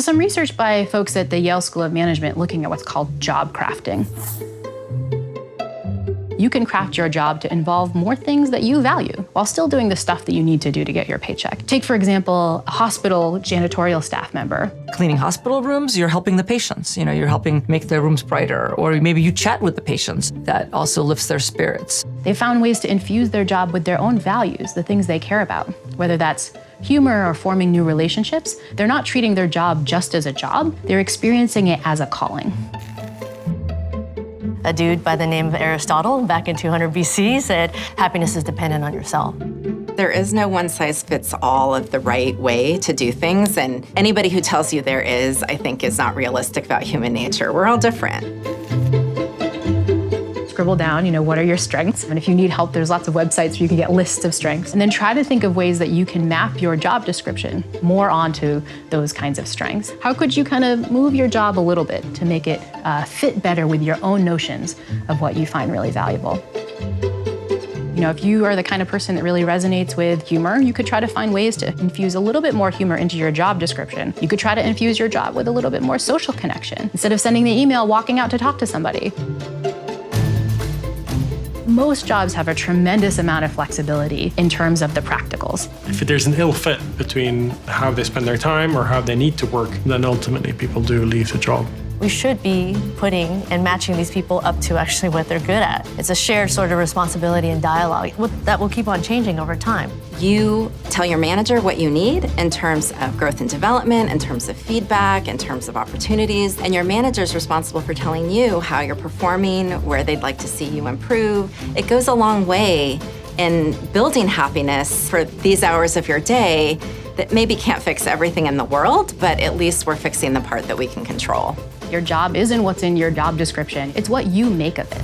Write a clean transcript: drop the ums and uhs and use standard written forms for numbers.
some research by folks at the Yale School of Management looking at what's called job crafting. You can craft your job to involve more things that you value while still doing the stuff that you need to do to get your paycheck. Take, for example, a hospital janitorial staff member. Cleaning hospital rooms, you're helping the patients. You're helping make their rooms brighter. Or maybe you chat with the patients. That also lifts their spirits. They found ways to infuse their job with their own values, the things they care about, whether that's humor or forming new relationships. They're not treating their job just as a job. They're experiencing it as a calling. A dude by the name of Aristotle back in 200 BC said, happiness is dependent on yourself. There is no one-size-fits-all of the right way to do things, and anybody who tells you there is, I think, is not realistic about human nature. We're all different. Scribble down, what are your strengths? And if you need help, there's lots of websites where you can get lists of strengths. And then try to think of ways that you can map your job description more onto those kinds of strengths. How could you kind of move your job a little bit to make it fit better with your own notions of what you find really valuable? If you are the kind of person that really resonates with humor, you could try to find ways to infuse a little bit more humor into your job description. You could try to infuse your job with a little bit more social connection. Instead of sending the email, walking out to talk to somebody. Most jobs have a tremendous amount of flexibility in terms of the practicals. If there's an ill fit between how they spend their time or how they need to work, then ultimately people do leave the job. We should be putting and matching these people up to actually what they're good at. It's a shared sort of responsibility and dialogue that will keep on changing over time. You tell your manager what you need in terms of growth and development, in terms of feedback, in terms of opportunities, and your manager's responsible for telling you how you're performing, where they'd like to see you improve. It goes a long way in building happiness for these hours of your day that maybe can't fix everything in the world, but at least we're fixing the part that we can control. Your job isn't what's in your job description, it's what you make of it.